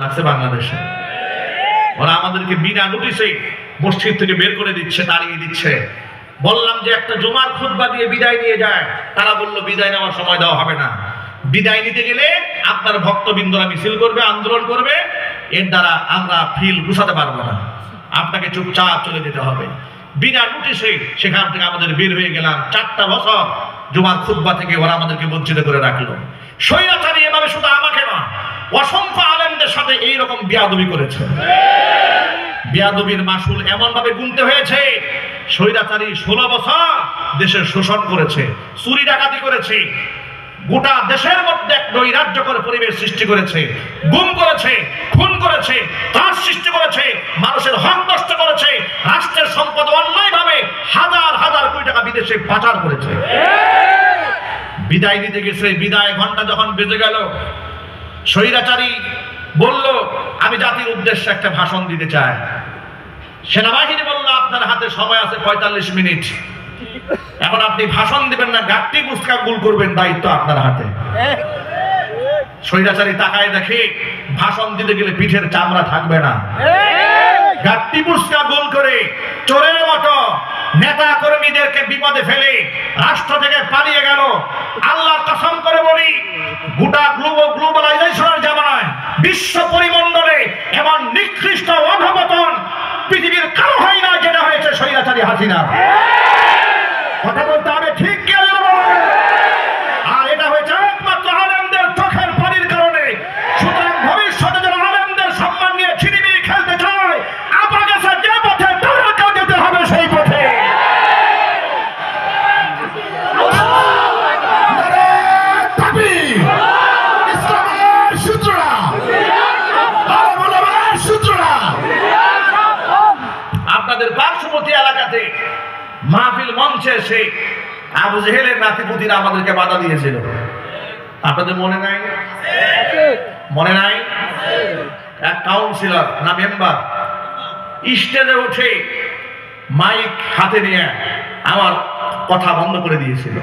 লাগছে বাংলাদেশে। ওরা আমাদেরকে বিনা নোটিশে মসজিদ থেকে বের করে দিচ্ছে, তাড়িয়ে দিচ্ছে। বললাম যে একটা জুমার খুতবা দিয়ে বিদায় নিয়ে যায়, তারা বললো বিদায় নেওয়ার সময় দেওয়া হবে না। বিদায় নিতে গেলে আপনার ভক্তবৃন্দরা মিছিল করবে, আন্দোলন করবে, এর দ্বারা আমরা ফিল গুছাতে পারবো না, আপনাকে চুপচাপ চলে যেতে হবে। বিনা নোটিশে সেখান থেকে আমাদের বের হয়ে গেলাম। 4টা বছর জুমার খুতবা থেকে ওরা আমাদেরকে বঞ্চিত করে রাখলো। স্বৈরাচারী এভাবে শুধু আমাকে না, অসংখ্য আলেমদের সাথে এইরকম বেয়াদবি করেছে। বেয়াদবির মাসুল এমন ভাবে গুনতে হয়েছে। স্বৈরাচারী 16 বছর দেশের শোষণ করেছে, চুরি ডাকাতি করেছে, গোটা দেশের মধ্যে এক নৈরাজ্যকর পরিবেশ সৃষ্টি করেছে, গুম করেছে, খুন করেছে, ত্রাস সৃষ্টি করেছে, মানুষের হক নষ্ট করেছে, রাষ্ট্রের সম্পদ অন্যায়ভাবে হাজার হাজার কোটি টাকা বিদেশে পাচার করেছে। বিদায় নিতে গেছে, বিদায় ঘন্টা যখন বেজে গেল, স্বৈরাচারী বলল আমি জাতির উদ্দেশ্যে একটা ভাষণ দিতে চাই। সেনাবাহিনী বলল আপনার হাতে সময় আছে 45 মিনিট, এখন আপনি ভাষণ দিবেন না, গাট্টি পুস্কা গুল করবেন, দায়িত্ব আপনার হাতে। স্বৈরাচারী তাকায় দেখে ভাষণ দিতে গেলে পিঠের চামড়া থাকবে না, গাট্টি পুস্কা গুল করে চোরের মতো নেতা কর্মীদেরকে বিপদে ফেলে রাষ্ট্র থেকে পালিয়ে গেল। আল্লাহর কসম করে বলি, গোটা গ্লোবালাইজেশনের জামানায় বিশ্ব পরিমণ্ডলে এমন নিকৃষ্ট অধপতন পৃথিবীর কারো হয় না যেটা হয়েছে স্বৈরাচারী হাসিনা। কথা বলতে হবে ঠিক কি? আর এটা হয়েছে একমাত্র আলেমদের চোখের পানির কারণে। সুতরাং ভবিষ্যতে যারা আলেমদের সম্মান নিয়ে ছিনিমিনি খেলতে চায়, আপা গেছে যে পথে তাদেরকেও যেতে হবে সেই পথে। আপনাদের পার্শ্ববর্তী এলাকাতে মাহফিল মঞ্চে এসে আবু জেহেলের নাতিপুতিরা আমাদেরকে বাধা দিয়েছিল, আপনাদের মনে নাই? মনে নাই? এক কাউন্সিলর না মেম্বার স্টেজে উঠে মাইক হাতে নিয়ে আমার কথা বন্ধ করে দিয়েছিল।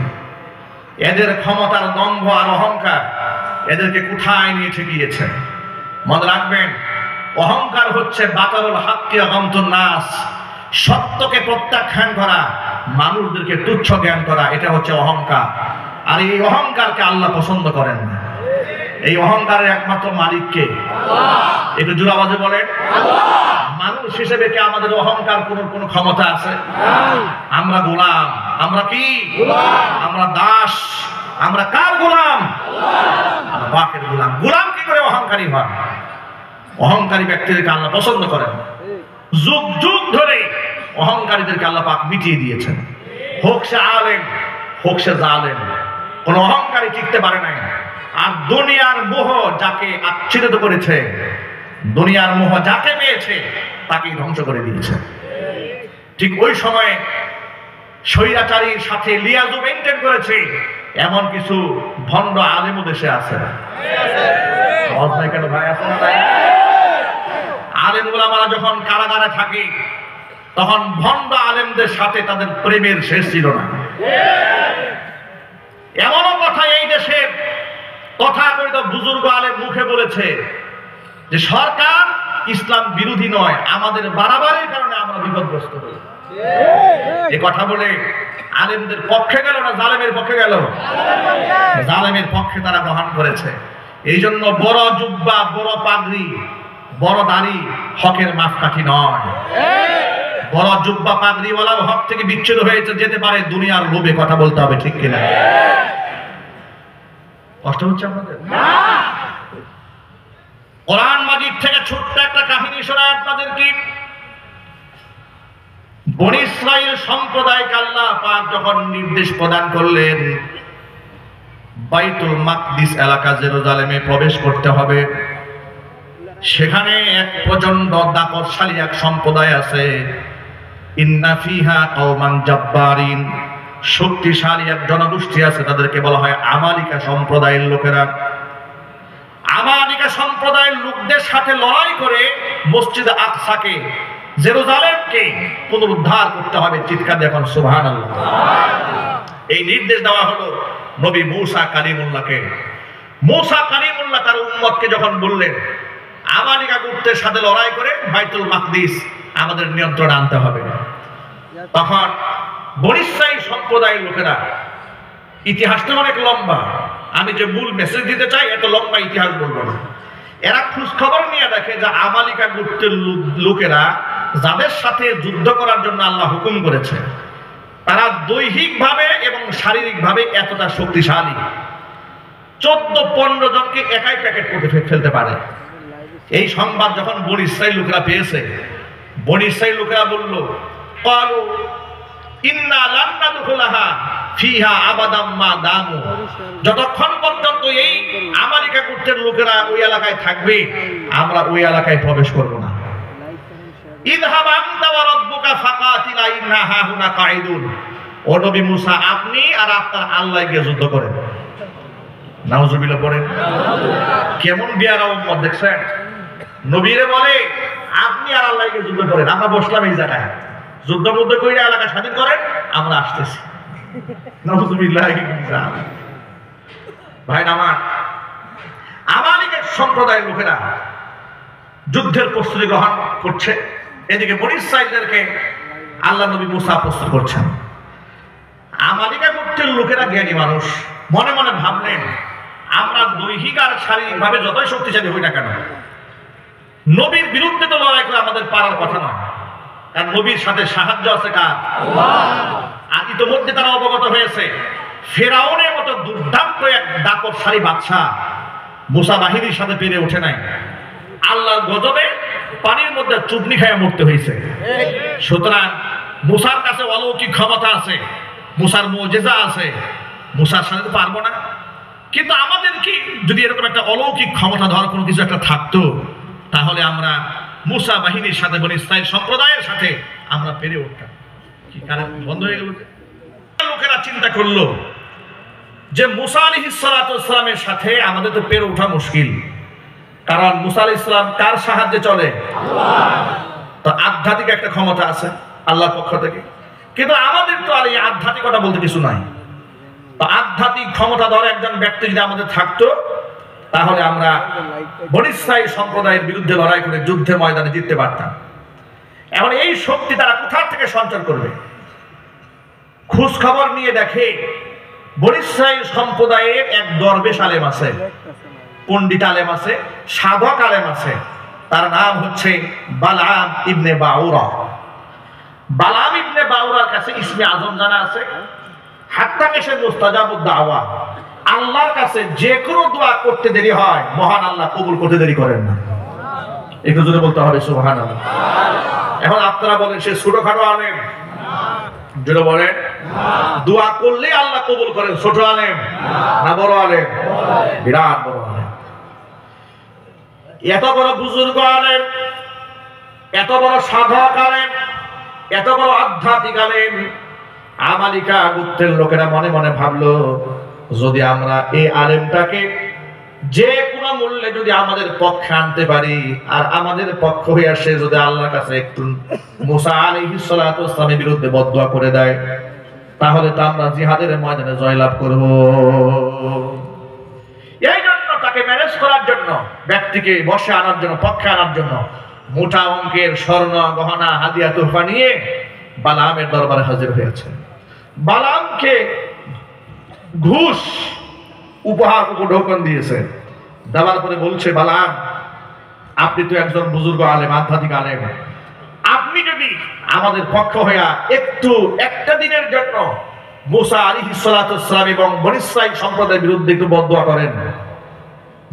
এদের ক্ষমতার দম্ভ আর অহংকার এদেরকে কোথায় নিয়ে ঠেকিয়েছে। মনে রাখবেন, অহংকার হচ্ছে বাতারুল হাক্কি গমতুন নাস, সত্যকে প্রত্যাখ্যান করা, মানুষদেরকে তুচ্ছ জ্ঞান করা, এটা হচ্ছে অহংকার। আর এই অহংকারকে আল্লাহ পছন্দ করেন না। এই অহংকারের একমাত্র মালিককে একটু জোরে আওয়াজে বলেন। মানুষ হিসেবে কি আমাদের অহংকার কোনো ক্ষমতা আছে? আমরা গোলাম। আমরা কি? আমরা দাস। আমরা কার গোলাম? আমরা পাকের গোলাম। গোলাম কি করে অহংকারী হয়? অহংকারী ব্যক্তিদেরকে আল্লাহ পছন্দ করেন না। যুগ যুগ ধরে অহংকারীদেরকে আল্লাহ পাক মিটিয়ে দিয়েছেন। হোক সে আলেম, হোক সে জালেম, কোন অহংকারী টিকতে পারে নাই। আর দুনিয়ার মোহ যাকে আচ্ছাদিত করেছে, দুনিয়ার মোহ যাকে পেয়েছে তাকেই ধ্বংস করে দিয়েছে। ঠিক ওই সময়ে স্বৈরাচারীর সাথে লিয়াজু মেইনটেইন করেছে এমন কিছু ভণ্ড আলেমও দেশে আছে। কেন ভাই আছে না? আলেম ওলামারা যখন কারাগারে থাকে তখন ভণ্ড আলেমদের সাথে তাদের প্রেমের শেষ ছিল না। এমনও কথা এই দেশের তথাকথিত বুজুর্গ আলেম মুখে বলেছে যে সরকার ইসলাম বিরোধী নয়, আমাদের বাড়াবাড়ির কারণে আমরা বিপদগ্রস্ত হই। এই কথা বলে আলেমদের পক্ষে গেল না জালেমের পক্ষে গেল? জালেমের পক্ষে তারা গ্রহণ করেছে। এই জন্য বড় জুব্বা, বড় পাগড়ি, বড় দাড়ি হকের মাপকাঠি নয়। বড় জুব্বা পাগড়িওয়ালা হক থেকে বিচ্ছিন্ন হয়েছে যেতে পারে দুনিয়ার লোভে। কথা বলতে হবে ঠিক কিনা? কষ্ট হচ্ছে আপনাদের? কোরআন মাজিদ থেকে ছোট্ট একটা কাহিনী শোনায় আপনাদেরকে। বনী ইসরাইল সম্প্রদায়কে আল্লাহ পাক যখন নির্দেশ প্রদান করলেন বাইতুল মাকদিস এলাকা জেরুজালেমে প্রবেশ করতে হবে, সেখানে এক প্রচন্ড দাপটশালী এক সম্প্রদায় আছে। ইন্না ফিহা কওমান জাব্বারিন, শক্তিশালী এক জনগোষ্ঠী আছে, তাদেরকে বলা হয় আমালিকা সম্প্রদায়ের লোকেরা। আমালিকা সম্প্রদায়ের লোকদের সাথে লড়াই করে মসজিদ আকসাকে, জেরুজালেমকে পুনরুদ্ধার করতে হবে। চিৎকার দিয়ে এখন সুবহানাল্লাহ। এই নির্দেশ দেওয়া হলো নবী মুসা কালিমুল্লাহকে। মুসা কালিমুল্লাহ তার উম্মতকে যখন বললেন আমার গোত্রের সাথে লড়াই করে বাইতুল মাকদিস আমাদের নিয়ন্ত্রণে আনতে হবে। তখন বনী ইসরাইল সম্প্রদায়ের লোকেরা, ইতিহাসটা অনেক লম্বা, আমি যে মূল মেসেজ দিতে চাই এত লম্বা ইতিহাস বলবো না। এরা খোঁজ খবর নিয়ে দেখে যে আমালিকা গোত্রের লোকেরা যাদের সাথে যুদ্ধ করার জন্য আল্লাহ হুকুম করেছে, তারা দৈহিকভাবে এবং শারীরিকভাবে এতটা শক্তিশালী, 14-15 জনকে একাই প্যাকেট করে ফেলতে পারে। এই সংবাদ যখন বনী ইসরাইল লোকেরা পেয়েছে, বনী ইসরাইল লোকেরা বলল, ক্বালু ইন্না লান নাদখুলাহা ফিহা আবাদাম মা দামু, যতক্ষণ পর্যন্ত এই আমালিকা গোত্রের লোকেরা ওই এলাকায় থাকবে আমরা ওই এলাকায় প্রবেশ করব না। ইযহাব আনতা ওয়া রাব্বুকা ফাকাতিলা ইন্না হাহুনা কাঈদুন, ও নবী মুসা আপনি আর আপনার আল্লাহ গিয়ে যুদ্ধ করেন। নাউজুবিল্লাহ পড়েন। কেমন বিয়ারা উম্মত দেখছেন, নবীরে বলে আপনি আর আল্লাহ গিয়ে যুদ্ধ করেন, আমরা বসলাম এই জায়গায়, যুদ্ধ মধ্য করে এলাকা স্বাধীন করেন, আমরা আসতেছি। নাউজুবিল্লাহ। ভাই আমার, আমালিকা সম্প্রদায়ের লোকেরা যুদ্ধের প্রস্তুতি গ্রহণ করছে, এদিকে বনী ইসরাইলদেরকে আল্লাহ নবী মুসা প্রস্তুত করছেন। আমালিকা গোত্রের লোকেরা জ্ঞানী মানুষ, মনে মনে ভাবলেন আমরা দৈহিক আর শারীরিকভাবে যতই শক্তিশালী হই না কেন, নবীর বিরুদ্ধে তো লড়াই করে আমাদের পারার কথা নয়, কারণ নবীর সাথে সাহায্য আছে কার? আর ইতিমধ্যে তারা অবগত হয়েছে ফেরাউনের মতো দুর্দান্ত এক দাপটশালী বাদশাহ মুসা বাহিনীর সাথে পেরে ওঠে নাই, আল্লাহর গজবে পানির মধ্যে চুবনি খায় মরতে হয়েছে। সুতরাং মুসার কাছে অলৌকিক ক্ষমতা আছে, মুসার মুজিজা আছে, মুসার সাথে পারবো না। কিন্তু আমাদের কি যদি এরকম একটা অলৌকিক ক্ষমতা ধর কোনো কিছু একটা থাকতো, তাহলে আমরা মুসা বাহিনীর সাথে বনী ইসরাইল সম্প্রদায়ের সাথে আমরা পেরে উঠতাম। কি কারণ বন্ধ হয়ে গেল? লোকেরা চিন্তা করলো যে মুসা আলাইহিস সালামের সাথে আমাদের তো পেরে ওঠা মুশকিল, কারণ মুসা আলাইহিস সালাম কার সাহায্যে চলে? তো আধ্যাত্মিক একটা ক্ষমতা আছে আল্লাহর পক্ষ থেকে, কিন্তু আমাদের তো আর এই আধ্যাত্মিকতা বলতে কিছু নাই। তো আধ্যাত্মিক ক্ষমতা ধরে একজন ব্যক্তি যদি আমাদের থাকতো, তাহলে আমরা বনী ইসরাইল সম্প্রদায়ের বিরুদ্ধে লড়াই করে যুদ্ধের ময়দানে জিততে পারতাম। এখন এই শক্তি তারা কোথা থেকে সঞ্চার করবে? খোঁজ খবর নিয়ে দেখে বনী ইসরাইল সম্প্রদায়ের এক দরবেশ আলেম আছে, পণ্ডিত আলেম আছে, সাধক আলেম আছে, তার নাম হচ্ছে বালাম ইবনে বাউরা। বালাম ইবনে বাউরার কাছে ইসমে আজম জানা আছে, হাত্তা কেসে মুস্তাজাবুদ দাওয়া, আল্লাহর কাছে যে কোনো দোয়া করতে দেরি হয় মহান আল্লাহ কবুল করতে দেরি করেন না। একটু জোরে বলতে হবে সুবহানাল্লাহ। এখন আপনারা বলেন সে ছোটখাটো আলেম, জোরে বলেন, দোয়া করলে আল্লাহ কবুল করেন, ছোট আলেম না বড় আলেম? বিরাট বড় আলেম। এত বড় বুজুর্গ আলেম, এত বড় সাধক আলেম, এত বড় আধ্যাত্মিক আলেম, আমালিকা গোত্রের লোকেরা মনে মনে ভাবলো যদি আমরা এই আলেমটাকে যে কোনো মূল্যে যদি আমাদের পক্ষে আনতে পারি, আর আমাদের পক্ষ হয়ে আসে যদি আল্লাহর কাছে একটু মুসা আলাইহিস সালাতু ওয়াস সালামের বিরুদ্ধে বদদোয়া করে দেয়, তাহলে তো আমরা জিহাদের ময়দানে জয়লাভ করব। এই জন্য তাকে ম্যানেজ করার জন্য, ব্যক্তিকে বসে আনার জন্য, পক্ষে আনার জন্য মোটা অঙ্কের স্বর্ণ গহনা হাদিয়া তোহফা নিয়ে বালামের দরবারে হাজির হয়েছে। বালামকে ঘুষ উপহার উপঢৌকন দিয়েছে, দেওয়ার পরে বলছে, বালাম আপনি তো একজন বুজুর্গ আলেম, আধ্যাত্মিক আলেম, আপনি যদি আমাদের পক্ষ হইয়া একটু একটা দিনের জন্য মুসা আলাইহিস সালাতু ওয়াস সালাম এবং বনী ইসরাইল সম্প্রদায়ের বিরুদ্ধে একটু বদদোয়া করেন,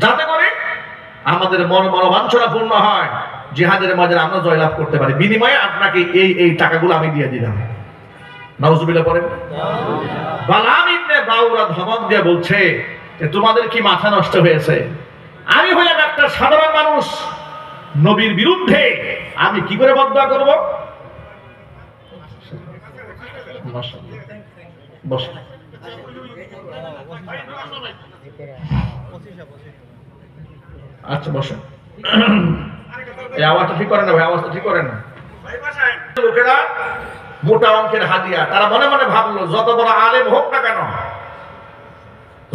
যাতে করে আমাদের মনোবাঞ্ছনা পূর্ণ হয়, জিহাদের ময়দানে আমরা জয়লাভ করতে পারি, বিনিময়ে আপনাকে এই টাকাগুলো আমি দিয়ে দিলাম। নাউজুবিল্লাহ পড়েন। বালাম ইবনে বাউরা ধমক দিয়ে বলছে যে তোমাদের কি মাথা নষ্ট হয়েছে? আমি হইলাম একটা সাধারণ মানুষ, নবীর বিরুদ্ধে আমি কি করে বদদোয়া করব? আচ্ছা বসেন। এই আওয়াজটা ঠিক করেন না ভাই, আওয়াজটা ঠিক করেন না। লোকেরা মোটা অঙ্কের হাদিয়া, তারা মনে মনে ভাবলো যত বড় আলেম হোক না কেন,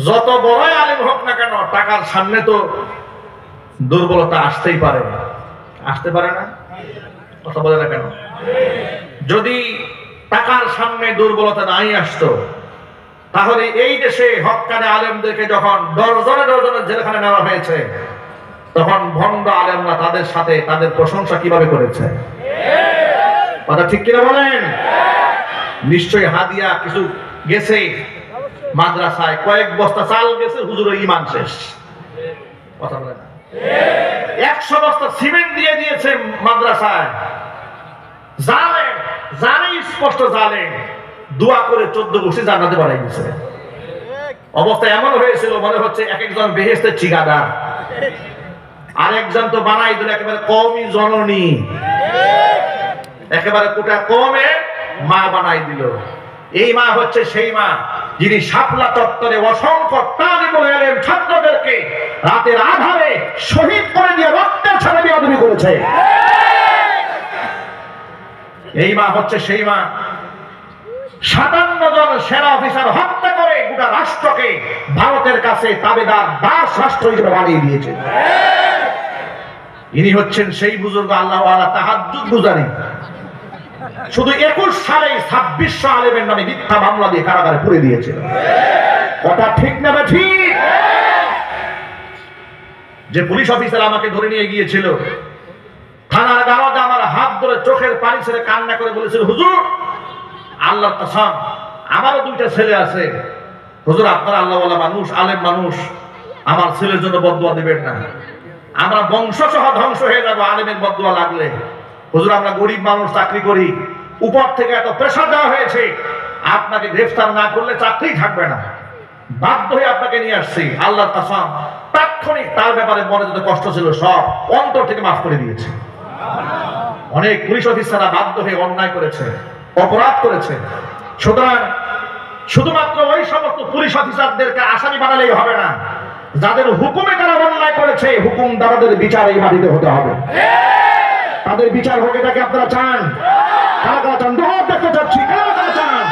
যত বড়ই আলেম হোক না কেন, টাকার সামনে তো দুর্বলতা আসতেই পারে। আসতে পারে না? কথা বলে না কেন? যদি টাকার সামনে দুর্বলতা নাই আসতো, তাহলে এই দেশে হক্কানে আলেমদেরকে যখন ডজনে ডজনে জেলখানে নেওয়া হয়েছে, তখন ভণ্ড আলেমরা তাদের সাথে তাদের প্রশংসা কিভাবে করেছে? কথা ঠিক কিনা বলেন? নিশ্চয়ই হাদিয়া কিছু গেছে মাদ্রাসায়, কয়েক বস্তা চাল গেছে, হুজুরের ঈমান শেষ। কথা বলে না? 100 বস্তা সিমেন্ট দিয়ে দিয়েছে মাদ্রাসায়। জানে জানে স্পষ্ট জানে, দোয়া করে 14 বছর জান্নাতে বাড়াই দিয়েছে। অবস্থা এমন হয়েছিল মনে হচ্ছে এক একজন বেহেশতের ঠিকাদার, আরেকজন তো বানাই দিল একেবারে কওমি জননী, একেবারে কোটা কমে মা বানাই দিল। এই মা হচ্ছে সেই মা যিনি শাপলা চত্বরে অসংখ্য তালিবুল ইলম ছাত্রদেরকে রাতের আধারে শহীদ করে দিয়ে রক্তের ছাড়া বিয়াদবি করেছে। এই মা হচ্ছে সেই মা 57 জন সেনা অফিসার হত্যা করে গোটা রাষ্ট্রকে ভারতের কাছে তাবেদার দাস রাষ্ট্র হিসেবে বানিয়ে দিয়েছে। ইনি হচ্ছেন সেই বুজুর্গ আল্লাহ ওয়ালা তাহাজ্জুদ গুজারি। শুধু 21 সালে 2600 আলেমের নামে মিথ্যা মামলা দিয়ে কারাগারে পুরে দিয়েছিল। কথা ঠিক না ঠিক? যে পুলিশ অফিসার আমাকে ধরে নিয়ে গিয়েছিল থানার গাওয়াতে, আমার হাত ধরে চোখের পানি ছেড়ে কান্না করে বলেছিল, হুজুর আল্লাহর কসম আমারও 2টা ছেলে আছে, হুজুর আপনারা আল্লাহওয়ালা মানুষ, আলেম মানুষ, আমার ছেলের জন্য বদদুয়া দিবেন না, আমরা বংশসহ ধ্বংস হয়ে যাবো আলেমের বদদুয়া লাগলে। হুজুর আমরা গরিব মানুষ, চাকরি করি, উপর থেকে এত প্রেসার দেওয়া হয়েছে, আপনাকে গ্রেফতার না করলে চাকরি থাকবে না, বাধ্য হয়ে আপনাকে নিয়ে আসছি। আল্লাহর কসম তাৎক্ষণিক তার ব্যাপারে মনে যত কষ্ট ছিল সব অন্তর থেকে মাফ করে দিয়েছে। অনেক পুলিশ অফিসাররা বাধ্য হয়ে অন্যায় করেছে, অপরাধ করেছে। সুতরাং শুধুমাত্র ওই সমস্ত পুলিশ অফিসারদেরকে আসামি বানালেই হবে না, যাদের হুকুমে তারা অন্যায় করেছে হুকুমদারদের বিচার এই মাটিতে হতে হবে। তাদের বিচার হোক, এটাকে আপনারা চান? কারা কারা চান? দোয়া দেখতে চাচ্ছি, কারা কারা চান?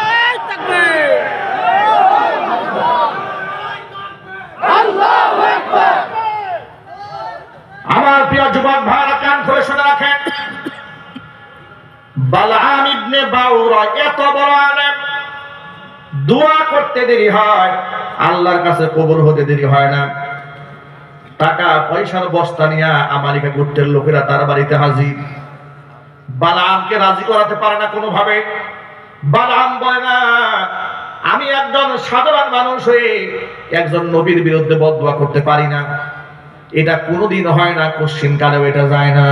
আমার প্রিয় যুবক ভাইরা কান খুলে শুনে রাখেন, বালআম ইবনে বাউরা এত বড় আলেম, দোয়া করতে দেরি হয়, আল্লাহর কাছে কবুল হতে দেরি হয় না। টাকা পয়সার বস্তা নিয়ে আমেরিকা গোত্রের লোকেরা তার বাড়িতে হাজির। বালআমকে রাজি করাতে পারে না কোনোভাবে। বালআম বলে না, আমি একজন সাধারণ মানুষ হয়ে একজন নবীর বিরুদ্ধে বদদুয়া করতে পারি না, এটা কোনোদিন হয় না, কোশ্চিন কালেও এটা যায় না।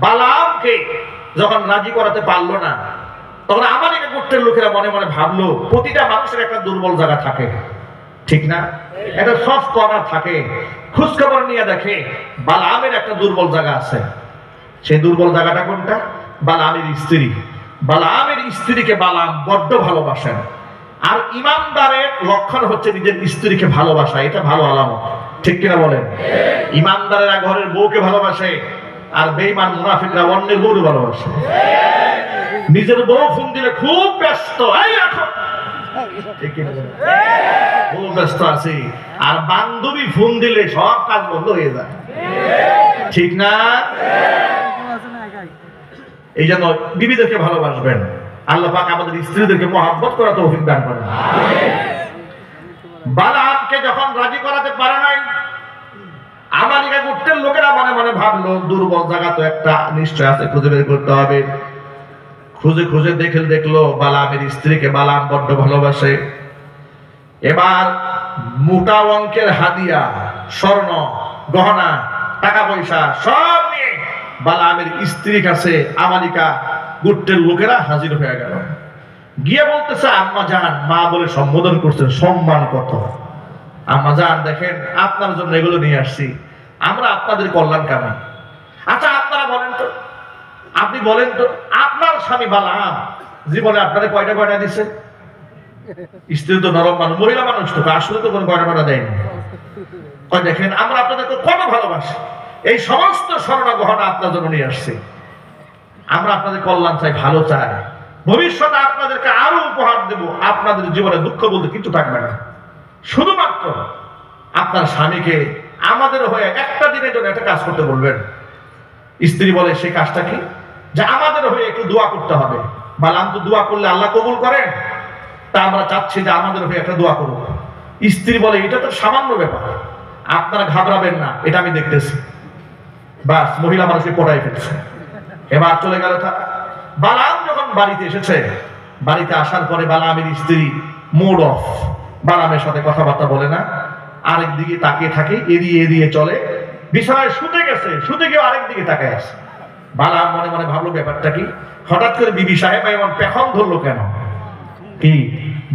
বালআমকে যখন রাজি করাতে পারলো না, তখন আমেরিকা গোত্রের লোকেরা মনে মনে ভাবলো প্রতিটা মানুষের একটা দুর্বল জায়গা থাকে, ঠিক না? একটা সফট কর্নার থাকে। খোঁজখবর নিয়ে দেখে বালআমের একটা দুর্বল জায়গা আছে। সেই দুর্বল জায়গাটা কোনটা? বালআমের স্ত্রী। বালআমের স্ত্রীকে বালআম বড্ড ভালোবাসেন। আর ইমানদারের লক্ষণ হচ্ছে নিজের স্ত্রীকে ভালোবাসা, এটা ভালো আলামত, ঠিক কিনা বলেন? ইমানদারেরা ঘরের বউকে ভালোবাসে, আর বেঈমান মুনাফিকরা অন্যের বউকে ভালোবাসে। নিজের বউ ফোন দিলে খুব ব্যস্ত, এই রাখো, ঠিক কিনা বলেন? খুব ব্যস্ত আছি। আর বান্ধবী ফোন দিলে সব কাজ বন্ধ হয়ে যায়, ঠিক না? এই জন্য বিবিদেরকে ভালোবাসবেন। আল্লাহ পাক আমাদের স্ত্রীদেরকে মহব্বত করা তৌফিক দান করেন। বালআমকে যখন রাজি করাতে পারে নাই, আমেরিকা গোত্রের লোকেরা মনে মনে ভাবলো দুর্বল জায়গা তো একটা নিশ্চয় আছে, খুঁজে বের করতে হবে। খুঁজে খুঁজে দেখলো বালআমের স্ত্রীকে বালআম বড্ড ভালোবাসে। এবার মোটা অঙ্কের হাদিয়া, স্বর্ণ গহনা, টাকা পয়সা সব নিয়ে বালআমের স্ত্রীর কাছে আমেরিকা গোত্রের লোকেরা হাজির হয়ে গেল। গিয়ে বলতেছে, আম্মা জান, মা বলে সম্বোধন করছেন, সম্মান কত। আম্মা জান দেখেন, আপনার জন্য এগুলো নিয়ে আসছি, আমরা আপনাদের কল্যাণ কামী। আচ্ছা আপনারা বলেন তো, আপনি বলেন তো, আপনার স্বামী বালআম জীবনে আপনারা কয়টা গয়না দিচ্ছে? স্ত্রী তো নরম মানুষ, মহিলা মানুষ তো, আসলে তো কোনো গয়না দেয়নি। দেখেন আমরা আপনাদেরকে কত ভালোবাসি, এই সমস্ত স্বর্ণ গহনা আপনার জন্য নিয়ে আসছি। আমরা আপনাদের কল্যাণ চাই, ভালো চাই, ভবিষ্যতে আপনাদেরকে আরো উপহার দেব। আপনাদের জীবনে দুঃখ বলতে কিছু থাকবে না, শুধুমাত্র আপনার স্বামীকে আমাদের হয়ে একটা দিনের জন্য একটা কাজ করতে বলবেন। স্ত্রী বলে সে কাজটা কি, যে আমাদের হয়ে একটু দোয়া করতে হবে। বালাম তো দোয়া করলে আল্লাহ কবুল করেন, তা আমরা চাচ্ছি যে আমাদের হয়ে একটা দোয়া করুক। স্ত্রী বলে এটা তো সামান্য ব্যাপার, আপনারা ঘাবড়াবেন না, এটা আমি দেখতেছি। বাস, মহিলা মানুষকে পড়াই ফেলছে। এবার চলে গেল তারা। বালাম যখন বাড়িতে এসেছে, বাড়িতে আসার পরে বালামের স্ত্রী মুড অফ, বালামের সাথে কথাবার্তা বলে না, আরেক দিকে তাকিয়ে থাকে, এড়িয়ে এড়িয়ে চলে। বিছানায় শুতে গেছে, শুতে গিয়ে আরেক দিকে তাকায় আছে। বালাম মনে মনে ভাবলো ব্যাপারটা কি, হঠাৎ করে বিবি সাহেব এমন পেখম ধরলো কেন? কি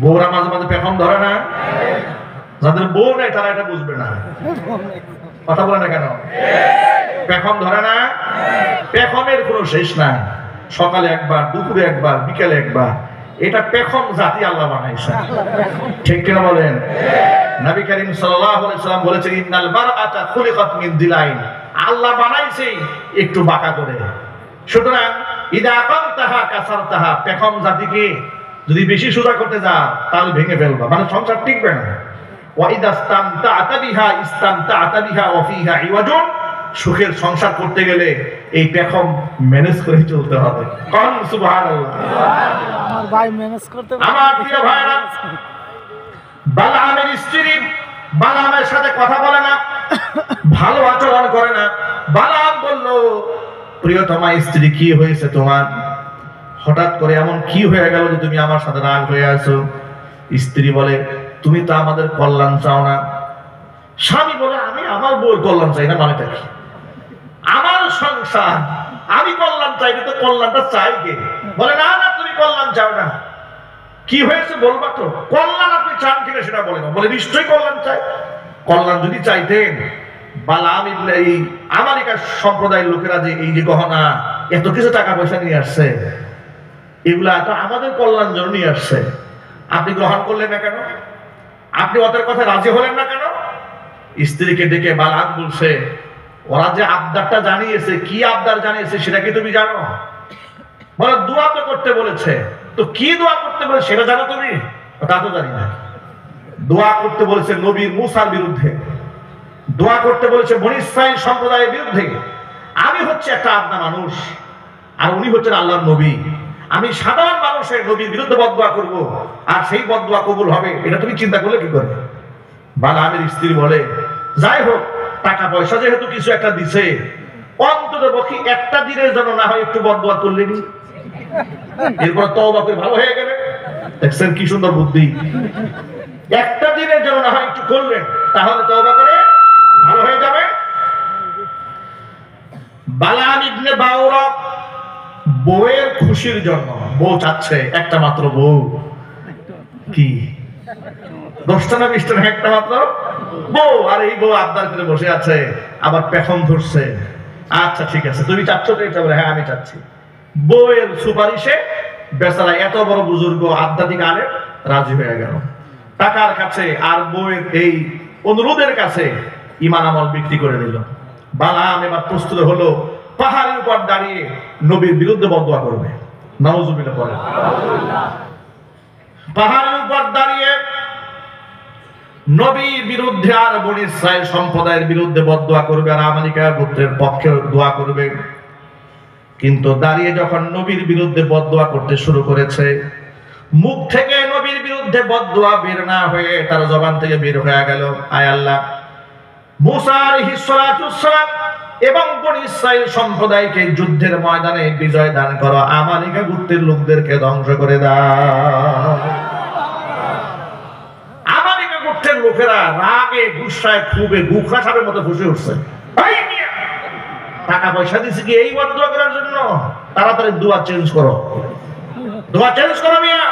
বউরা মাঝে মাঝে পেখম ধরে না? যাদের বউ নাই তারা এটা বুঝবে না, কথা বলে না কেন? পেখম ধরে না? পেখমের কোনো শেষ নাই, সকালে একবার, দুপুরে একবার, বিকেলে একবার। এটা পেখম জাতি আল্লাহ বানাইছে, ঠিক কিনা বলেন? নবী করিম সাল্লাল্লাহু আলাইহি সাল্লাম বলেছেন, ইন্নাল মারআতা খুলিকাত মিন দিলাইন, আল্লাহ বানাইছে একটু বাঁকা করে। সুতরাং ইদা আকামতাহা কাসারতাহা, পেখম জাতিকে যদি বেশি সোজা করতে যাও তাহলে ভেঙে ফেলবা, মানে সংসার টিকবে না। ওয়া ইদা ইসতামতা'তা বিহা ইসতামতা'তা বিহা ওয়া ফিহা ইওয়াজুন, সুখের সংসার করতে গেলে এই পেখম ম্যানেজ করে চলতে হবে। কোন সুবহানাল্লাহ। আমার ভাই ম্যানেজ করতে পারে। আমার প্রিয় ভাইরা, বালামের স্ত্রী বালামের সাথে কথা বলে না, ভালো আচরণ করে না। বালাম বলল, প্রিয়তমা স্ত্রী, কি হয়েছে তোমার? হঠাৎ করে এমন কি হয়ে গেল যে তুমি আমার সাথে রাগ হয়ে আছো? স্ত্রী বলে, তুমি তো আমাদের কল্যাণ চাও না। স্বামী বলে, আমি আমার বউর কল্যাণ চাই না, মানেটা কি? আমার সংসার, আমি কল্যাণ চাই না, তো কল্যাণটা চাই কে? বলে, না না, তুমি কল্যাণ চাও না। কি হয়েছে বলবা তো, কল্যাণ আপনি চান কিনা সেটা বলে না। বলে, নিশ্চয়ই কল্যাণ চাই। কল্যাণ যদি চাইতেন, বালাম ইবনে এই আমারিকা সম্প্রদায়ের লোকেরা যে এই যে গহনা, এত কিছু টাকা পয়সা নিয়ে আসছে, এগুলা তো আমাদের কল্যাণ জন্য নিয়ে আসছে, আপনি গ্রহণ করলেন না কেন? আপনি ওদের কথা রাজি হলেন না কেন? স্ত্রীকে ডেকে বালাম বলছে, ওরা যে আবদারটা জানিয়েছে, কি আবদার জানিয়েছে সেটা কি তুমি জানো? বলে, দোয়া তো করতে বলেছে। তো কি দোয়া করতে বলে সেটা জানো তুমি? তা তো জানি না। দোয়া করতে বলেছে নবী মুসার বিরুদ্ধে, দোয়া করতে বলেছে বনী ইসরাইল সম্প্রদায়ের বিরুদ্ধে। আমি হচ্ছে একটা আবদা মানুষ, আর উনি হচ্ছেন আল্লাহর নবী। আমি সাধারণ মানুষের নবীর বিরুদ্ধে বদদোয়া করব, আর সেই বদদোয়া কবুল হবে, এটা তুমি চিন্তা করলে কি করে? বালামের স্ত্রী বলে, যাই হোক, টাকা পয়সা যেহেতু কিছু একটা দিছে, অন্তত পক্ষে একটা দিনের জন্য না হয় একটু বদদোয়া করলেনি, এরপর তওবা করে ভালো হয়ে গেলে। দেখছেন কি সুন্দর বুদ্ধি। একটা দিনের জন্য না হয় একটু করলেন, তাহলে তওবা করে ভালো হয়ে যাবে। বালাম ইবনে বাউরা বউয়ের খুশির জন্য, বউ চাচ্ছে একটা মাত্র বউ, কি 10টা না 20টা না, একটা মাত্র বউ, আর এই বউ আবদার করে বসে আছে, আবার পেখম ধরছে। আচ্ছা ঠিক আছে, তুমি চাচ্ছ তো এটা? বলে, হ্যাঁ আমি চাচ্ছি। বউয়ের সুপারিশে বেচারা এত বড় বুজুর্গ আধ্যাত্মিক আলেম রাজি হয়ে গেল। টাকার কাছে আর বউয়ের এই অনুরোধের কাছে ঈমান আমল বিক্রি করে দিল। বালাম এবার প্রস্তুত হলো, পাহাড়ের উপর দাঁড়িয়ে নবীর বিরুদ্ধে বদদোয়া করবে। নাউজুবিল্লাহ পড়ে। পাহাড়ের উপর দাঁড়িয়ে নবীর বিরুদ্ধে আর বনী ইসরাইল সম্প্রদায়ের বিরুদ্ধে বদদোয়া করবে, আর আমালিকা গোত্রের পক্ষে দোয়া করবে। কিন্তু দাঁড়িয়ে যখন নবীর বিরুদ্ধে বদদোয়া করতে শুরু করেছে, মুখ থেকে নবীর বিরুদ্ধে বদদোয়া বের না হয়ে তার জবান থেকে বের হয়ে গেল, আয় আল্লাহ, মুসা আলাইহিস সালাতু সালাম এবং বনী ইসরাইল সম্প্রদায়কে যুদ্ধের ময়দানে বিজয় দান করো, আমালিকা গোত্রের লোকদেরকে ধ্বংস করে দাও। আমালিকা গোত্রের লোকেরা রাগে গুসায় খুবে গুখরা সাপের মতো ফুঁসে উঠছে। টাকা পয়সা দিছি কি এই বদদোয়া করার জন্য? তাড়াতাড়ি দোয়া চেঞ্জ করো, দোয়া চেঞ্জ করো মিয়া।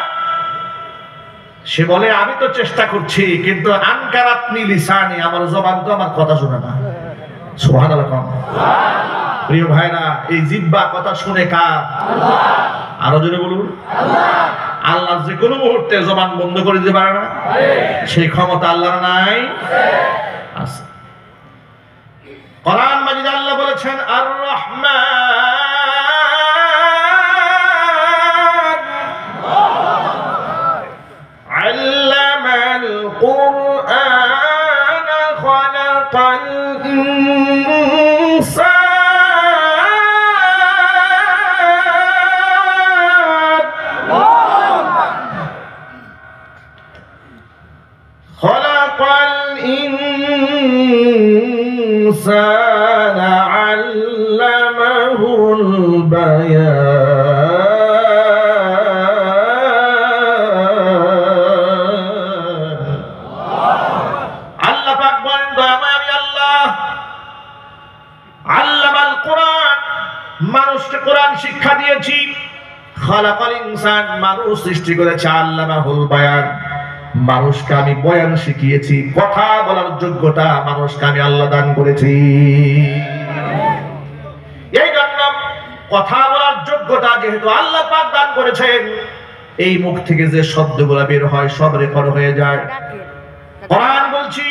সে বলে, আমি তো চেষ্টা করছি, কিন্তু আনকারাতনি লিসানি, আমার জবান তো আমার কথা শুনে না। সুবহানাল্লাহ। প্রিয় ভাইরা, এই জিহ্বা কথা শুনে কার? আল্লাহ। আরো জোরে বলুন, আল্লাহ। আল্লাহ যে কোনো মুহূর্তে জবান বন্ধ করে দিতে পারে না, সেই ক্ষমতা আল্লাহর নাই? আছে। কোরআন মাজিদে আল্লাহ বলেছেন, আর রহমান আল্লামাল কুরআন খালাকাল ইনসান আল্লামাহুল বায়ান। আল্লাহ পাক বলেন, দয়াময় আমি আল্লাহ আল্লামাল কোরআন, মানুষকে কোরআন শিক্ষা দিয়েছি। খালাকাল ইনসান, মানুষ সৃষ্টি করেছে। আল্লামাহুল বায়ান, মানুষকে আমি বয়ান শিখিয়েছি, কথা বলার যোগ্যতা মানুষকে আমি আল্লাহ দান করেছি। এই জন্য কথা বলার যোগ্যতা যেহেতু আল্লাহ পাক দান করেছেন, এই মুখ থেকে যে শব্দগুলো বের হয় সব রেকর্ড হয়ে যায়। কোরআন বলছি,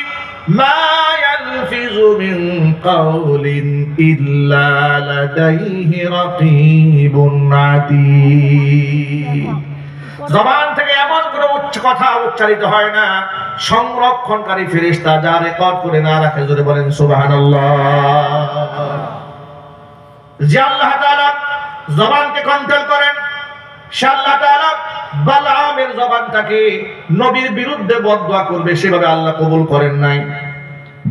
মা ইয়ালফিযু মিন কাওলিন ইল্লা লাদাইহি রাকীবুন আতীদ। জবান থেকে এমন কোনো উচ্চ কথা উচ্চারিত হয় না, সংরক্ষণকারী ফেরেশতা যা রেকর্ড করে না রাখে। জোরে বলেন সুবহানাল্লাহ। যে আল্লাহ তাআলা জবানকে কন্ট্রোল করেন, সে আল্লাহ তাআলা বালামের জবানটাকে নবীর বিরুদ্ধে বদদুয়া করবে সেভাবে আল্লাহ কবুল করেন নাই।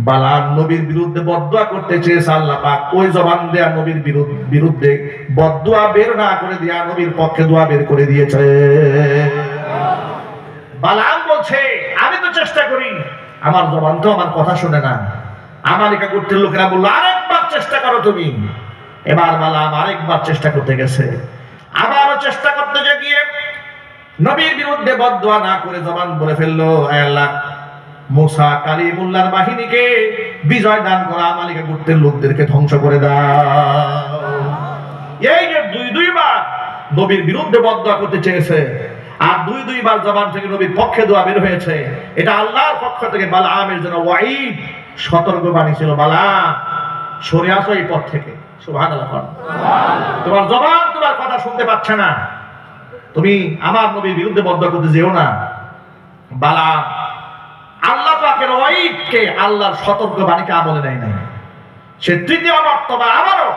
বালাম নবীর বিরুদ্ধে বদদুয়া করতে চেয়েছে, আল্লাহ পাক ওই জবান দেয়া নবীর বিরুদ্ধে বদদুয়া বের না করে দিয়া নবীর পক্ষে দোয়া বের করে দিয়েছে। বালাম বলছে, আমি তো চেষ্টা করি, আমার জবান তো আমার কথা শুনে না। আমালিকা গোত্রের লোকেরা বলল, আরেকবার চেষ্টা করো তুমি। এবার বালাম আরেকবার চেষ্টা করতে গেছে, আবারও চেষ্টা করতে গিয়ে নবীর বিরুদ্ধে বদদুয়া না করে জবান বলে ফেললো, আয় আল্লাহ, মুসা কালিমুল্লাহর বাহিনীকে বিজয় দান করা, আমালিকা গোত্রের লোকদেরকে ধ্বংস করে দাও। এই যে দুইবার নবীর বিরুদ্ধে বদদুয়া করতে চেয়েছে, আর দুইবার জবান থেকে নবীর পক্ষে দোয়া বের হয়েছে, এটা আল্লাহর পক্ষ থেকে বালামের জন্য ওয়াইদ, সতর্কবাণী ছিল। বালাম, সরে আসো এই পথ থেকে। সুবহানাল্লাহ। তোমার জবান তোমার কথা শুনতে পাচ্ছে না, তুমি আমার নবীর বিরুদ্ধে বদদুয়া করতে যেও না। বালাম আল্লাহ পাকের ওয়াইদকে, আল্লাহর সতর্কবাণীকে আমলে নেয় নাই। সে তৃতীয় মর্তবা আবারও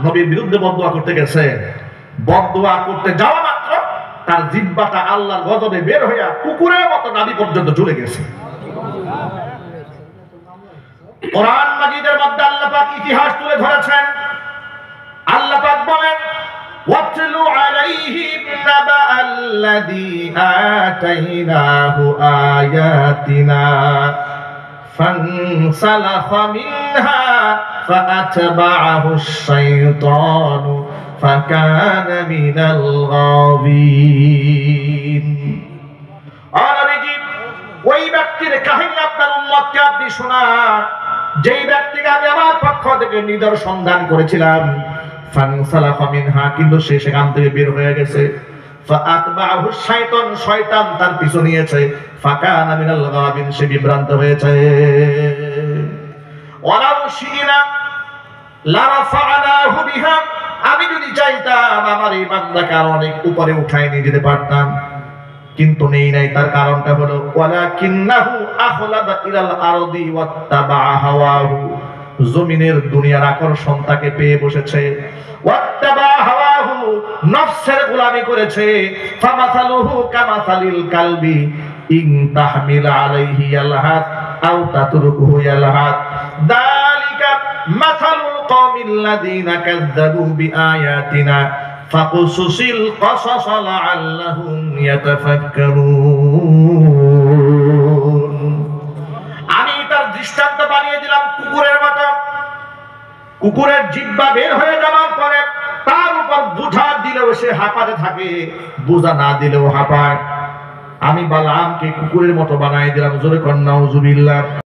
নবীর বিরুদ্ধে বদদুয়া করতে গেছে। বদদুয়া করতে যাওয়া মাত্র তার জিহ্বাটা আল্লাহর গজবে বের হইয়া কুকুরের মতো নাভি পর্যন্ত ঝুলে গেছে। কোরআন মাজিদের মধ্যে আল্লাহ পাক ইতিহাস তুলে ধরেছেন। আল্লাহ পাক বলেন, ওয়াতলু আলাইহিম নাবা আল্লাযী আতাইনাহু আয়াতিনা ফানসালাখা মিনহা ফাআতবাআহু আশ-শাইতানু ফাকানা মিনাল গাবিন। আরবি, ওই ব্যক্তির কাহিনী আপনার উম্মতকে আপনি শোনান, যেই ব্যক্তিকে আমি আমার পক্ষ থেকে নিদর্শন দান করেছিলাম। ফানসালাখা মিনহা, কিন্তু সে সেখান থেকে বের হয়ে গেছে। ফাআতবাহু শাইতান, শয়তান তার পিছু নিয়েছে। ফাকানা মিনাল গাবিন, সে বিভ্রান্ত হয়েছে। ওয়ালাউ শিনা লারাফানাহু বিহা, আমি যদি চাইতাম আমার এই বান্দাকে আরো অনেক উপরে উঠায় নিয়ে যেতে পারতাম, কিন্তু নেই নাই। তার কারণটা হলো ওয়ালাকিন্নাহু আখলাদা ইলাল আরদি ওয়াত্তাবা হাওয়াহু, জমিনের দুনিয়ার আকর্ষণ তাকে পেয়ে বসেছে। ওয়াত্তাবা হাওয়াহু, নফসের গোলামি করেছে। ফামাসালুহু কামাসালিল কালবি ইন তাহমিল আলাইহি ইয়ালহাত আও তাতরুকুহু ইয়ালহাত, যালিকা মাসালুল কওমিল্লাযীনা কাযযাবু বিআয়াতিনা ফাকুসুসিল কসাস লাআল্লাহুম ইয়াতাফাক্কারুন। আমি তার দৃষ্টান্ত বানিয়ে দিলাম কুকুরের মতো। কুকুরের জিহ্বা বের হয়ে যাওয়ার পরে তার উপর বোঝা দিলেও সে হাঁপাতে থাকে, বোঝা না দিলেও হাঁপায়। আমি বালামকে কুকুরের মতো বানাই দিলাম। জোরে কন্যা নাউজুবিল্লাহ।